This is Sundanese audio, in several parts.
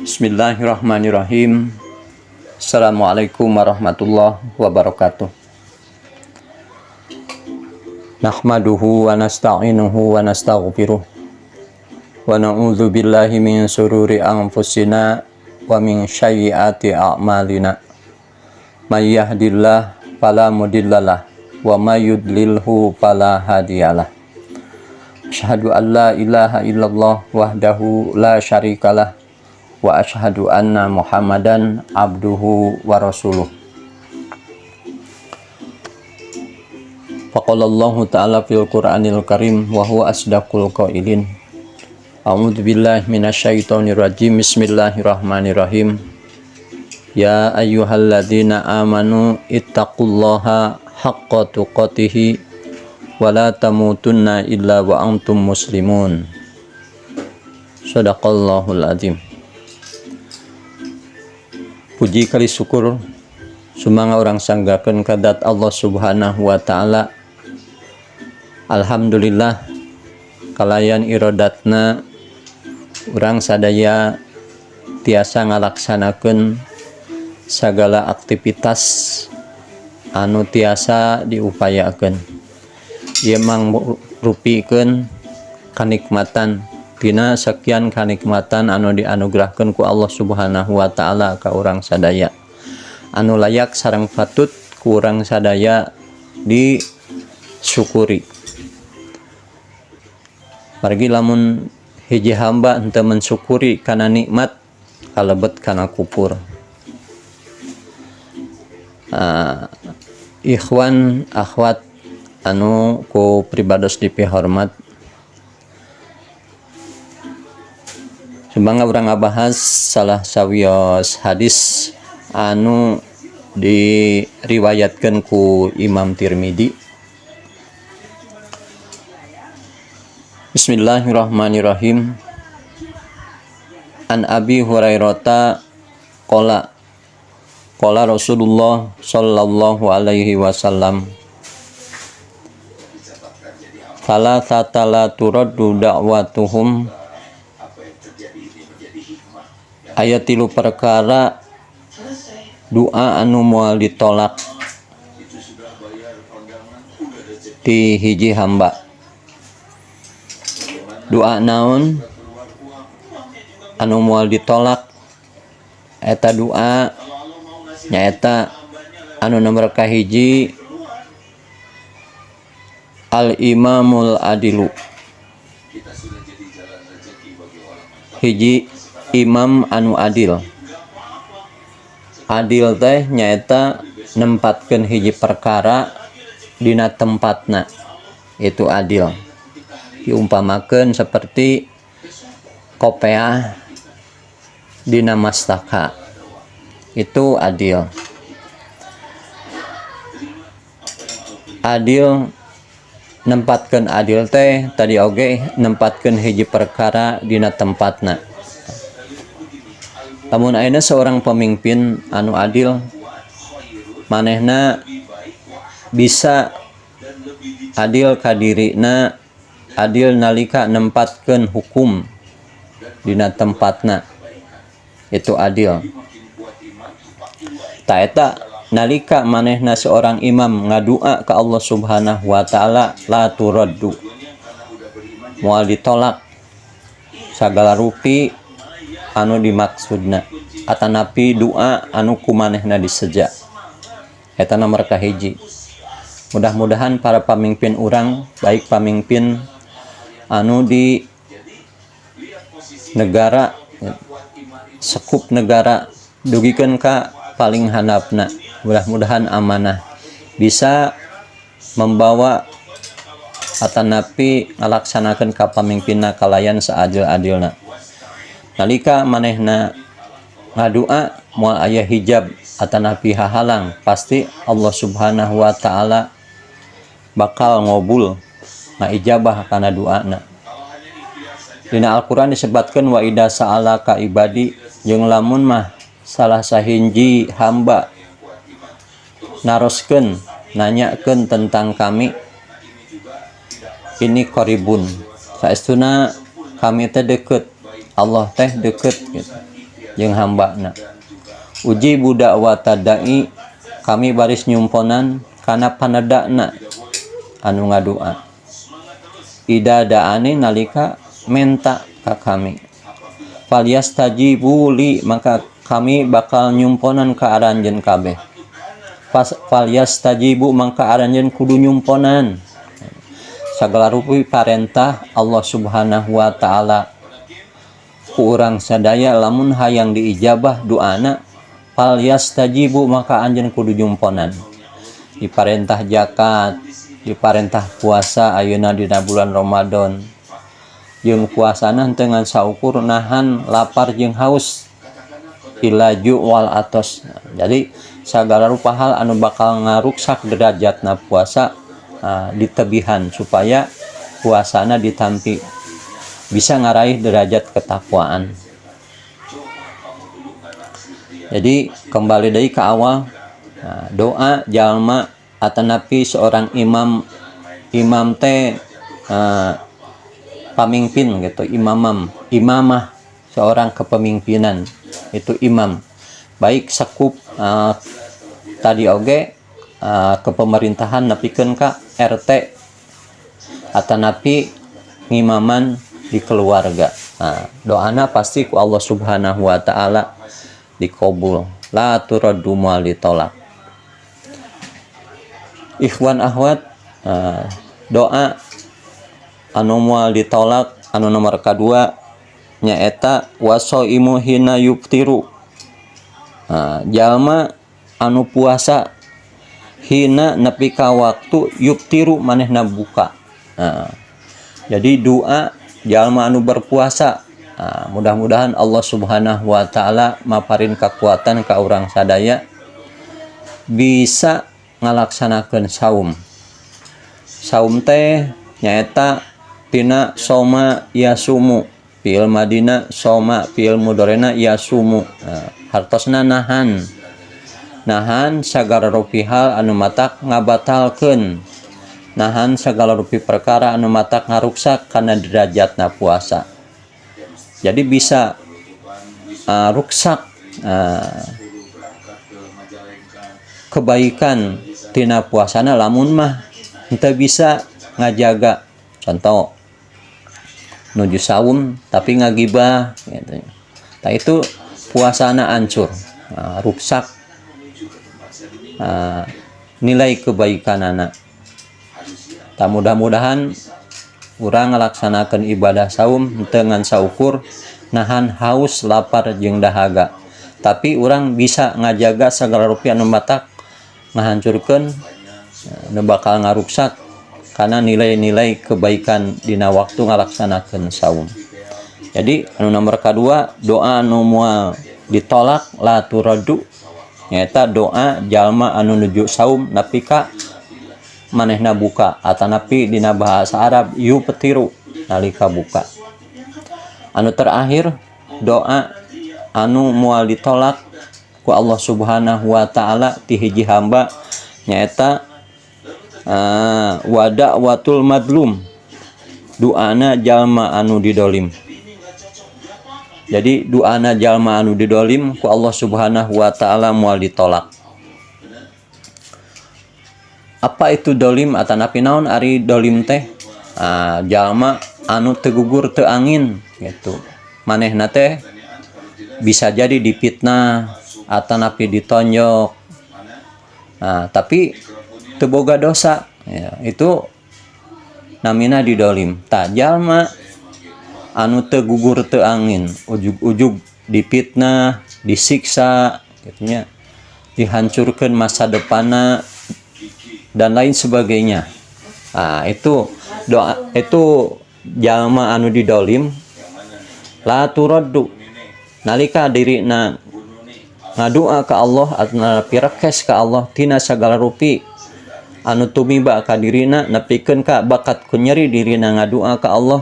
Bismillahirrahmanirrahim. Assalamualaikum warahmatullahi wabarakatuh. Nahmaduhu wa nasta'inuhu wa nastaghfiruh. Wa na'udzu billahi min sururi anfusina wa min sayyiati a'malina. May yahdihillahu fala mudhillalah wa may yudlilhu fala hadiyalah. Asyhadu an la ilaha illallah wahdahu la syarikalah wa asyhadu anna Muhammadan abduhu wa rasuluh. Faqala Allah ta'ala fil Qur'anil Karim wa huwa asdaqul qailin. A'udzu billahi minasyaitonir rajim. Bismillahirrahmanirrahim. Ya ayyuhalladzina amanu ittaqullaha haqqa tuqatih wa la tamutunna illa wa antum muslimun. Shadaqallahul azim. Puji kali syukur sumanga orang sanggakeun kadat Allah Subhanahu wa taala. Alhamdulillah kalayan irodatna urang sadaya tiasa ngalaksanakeun sagala aktivitas anu tiasa diupayakeun. Ieu mangrupikeun kanikmatan tina sekian kanikmatan anu dianugerahkeun ku Allah Subhanahu wa taala ka urang sadaya, anu layak sareng patut ku urang sadaya disyukuri. Margi lamun hiji hamba henteu mensyukuri kana nikmat, kalebet kana kufur. Ikhwan akhwat anu ku pribados dipihormat, sumangga urang ngabahas salah sawios hadis anu diriwayatkeun ku Imam Tirmidzi. Bismillahirrahmanirrahim. An Abi Hurairah qala Rasulullah sallallahu alaihi wasallam, fala tatala turaddu da'watuhum. Aya tilu perkara doa anu moal ditolak ti hiji hamba. Doa naon anu moal ditolak? Eta doa nyaeta anu nomor kahiji al-imamul adilu. Hiji imam anu adil. Adil teh nyaeta nempatkeun hiji perkara dina tempatna, itu adil. Diumpamakeun seperti kopeah dina mastaka, itu adil. Adil nempatkeun adil teh tadi oge nempatkeun hiji perkara dina tempatna. Lamun ayeuna seorang pemimpin anu adil, manehna bisa adil ka dirina, adil nalika nempatkeun hukum dina tempatna, itu adil. Ta eta nalika manehna seorang imam ngadua ka Allah Subhanahu wa taala, la turaddu, moal ditolak sagala rupi anu dimaksudna, atanapi doa anu kumanehna diseja. Eta nomor kahiji. Mudah-mudahan para pamimpin urang, baik pamimpin anu di negara, sekup negara, dugikeun ka paling handapna, mudah-mudahan amanah bisa membawa atanapi ngalaksanakeun kapamimpinna kalayan saadil-adilna. Nalika manehna ngadua moal aya hijab atanapi hahalang, pasti Allah Subhanahu wa taala bakal ngobul ngaijabah kana doana. Dina Al-Qur'an disebutkeun wa idza sa'alaka ibadi, jeung lamun mah salah sahinji hamba naroskeun nanyakeun tentang kami, ini qaribun, saestuna kami teh deukeut, Allah teh deukeut gitu. jeung hambana. Uji budak watadai, kami baris nyumponan kana panedana anu ngadua. Ida daane nalika menta ka kami. Falyastajibu li, maka kami bakal nyumponan ka aranjeun kabeh. Falyastajibu, maka aranjeun kudu nyumponan. Sagala rupi parentah Allah Subhanahu wa taala ku urang sadaya lamun hayang diijabah doana, falyastajibu, maka anjeun kudu nyumponan. Diparentah zakat, diparentah puasa ayeuna dina bulan Ramadan. Jeung puasana henteu ngan saukur nahan lapar jeung haus, ilaju wal atos. Jadi sagala rupa hal anu bakal ngaruksak derajatna puasa ditebihan supaya puasana ditampi bisa ngaraih derajat ketakwaan. Jadi kembali deui ke awal, doa jalma atanapi seorang imam teh pamimpin gitu, imamah seorang kepemimpinan itu imam, baik sekup tadi oge kepemerintahan nepikeun ka RT atanapi ngimaman di keluarga. Doana pasti ku Allah Subhanahu wa taala dikabul, la turaddu ma ditolak. Ikhwan akhwat, doa anu moal ditolak anu nomor kadua nyaeta wasaimu hina yuftiru. Jalma anu puasa hina nepi ka waktu yuftiru manehna buka. Jadi doa jalma anu berpuasa, mudah-mudahan Allah Subhanahu wa taala maparin kekuatan ka urang sadaya bisa ngalaksanakeun saum. Saum teh nyaeta tina soma yasumu, fi'il madina soma, fi'il mudorena yasumu. Hartosna nahan sagala rupi hal anu matak ngabatalkeun, nahan sagala rupi perkara anu matak ngaruksak kana derajatna puasa. Jadi bisa ruksak kebaikan tina puasana lamun mah henteu bisa ngajaga. Contoh nuju saum tapi ngagibah gitu. Tah itu puasana ancur, ruksak nilai kebaikanana. Tah mudah-mudahan urang ngalaksanakeun ibadah saum henteu ngan saukur nahan haus, lapar jeung dahaga. Tapi urang bisa ngajaga sagala rupi anu matak ngahancurkeun nu bakal ngaruksak karena nilai-nilai kebaikan dina waktu ngalaksanakeun saum. Jadi anu nomor kadua doa anu moal ditolak la turaddu nyaeta doa jalma anu nuju saum nepi ka manehna buka atanapi dina bahasa Arab yuftiru nalika buka. Anu terakhir doa anu moal ditolak ku Allah Subhanahu wa taala ti hiji hamba nyaeta wadawatul madlum, doana jalma anu didolim. Jadi doana jalma anu didolim ku Allah Subhanahu wa taala moal ditolak. Apa itu dolim atanapi naon ari dolim teh? Jalma anu teu gugur teu angin gitu. Manehna teh bisa jadi dipitnah atanapi ditonjok. Tapi teu boga dosa ya, itu namina didolim. Tah jalma anu teu gugur teu angin, ujug-ujug dipitnah, disiksa gitu nya, dihancurkeun masa depanna dan lain sebagainya. Itu doa, itu jalma anu didolim la turaddu nalika dirina ngadua ka Allah atau pirekes ka Allah tina sagala rupi anu tumiba ka dirina nepikeun ka bakat kunyeri dirina ngadua ka Allah,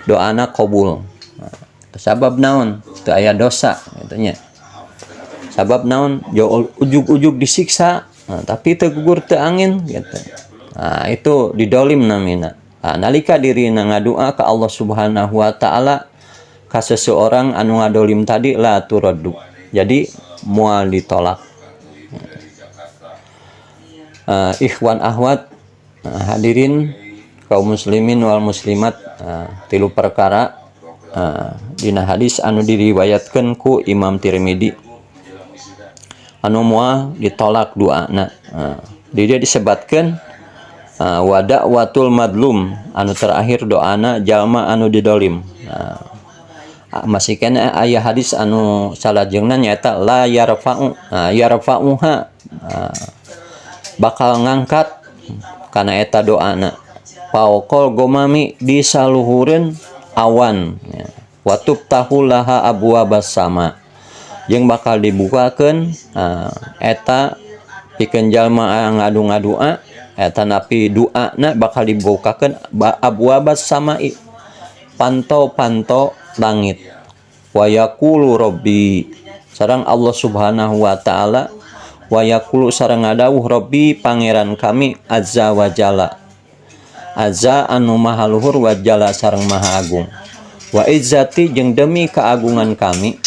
doana qabul. Sabab naon? Teu aya dosa gitu nya. Sabab naon? Ujug-ujug disiksa tapi teu gugur teu angin gitu. Itu didolim namina. Nalika dirina ngadua ka Allah Subhanahu wa taala ka seseorang anu ngadolim tadi la turaddu, jadi moal ditolak. Ikhwan akhwat, hadirin kaum muslimin wal muslimat, tilu perkara dina hadis anu diriwayatkeun ku Imam Tirmidzi anu moal ditolak doana. Di dia disebutkeun wada watul madlum, anu terakhir doana jalma anu didolim. Masih kena aya hadis anu salajengna nyaeta la yarfa'u, yarfa'uha, bakal ngangkat kana eta doana paokol gomami di saluhureun awan, watub tahulaha abwabas sama, jeung bakal dibukakeun eta pikeun jalma ngadu-ngadua, eta napi duana bakal dibukakeun abwabas samai, panto-panto langit. Wa yaqulu rabbi, sareng Allah Subhanahu wa taala, wa yaqulu sareng ngadawuh rabbi pangeran kami azza wa jalla, azza anu maha luhur wa jalla sareng maha agung, wa izzati jeung demi keagungan kami,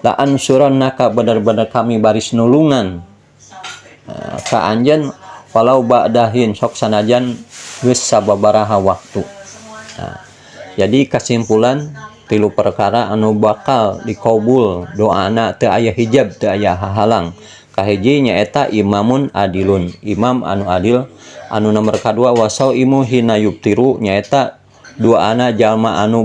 la ansurannaka bener-bener kami baris nulungan ka anjeun walau ba'dahin, sok sanajan geus sababaraha waktu. Jadi kesimpulan tilu perkara anu bakal dikabul doana teu aya hijab, teu aya hahalang. Kahiji nyaeta imamun adilun, imam anu adil. Anu nomor kadua wasau imu hina yubtiru, nyaeta doana jalma anu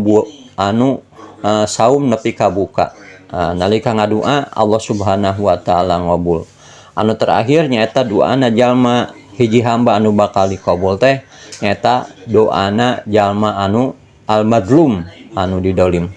saum nepi ka buka. Nalika ngadua Allah Subhanahu wa taala ngabul. Anu terakhir nyaeta doana jalma hiji hamba anu bakal dikabul teh nyaeta doana jalma anu al-madlum anu didolim.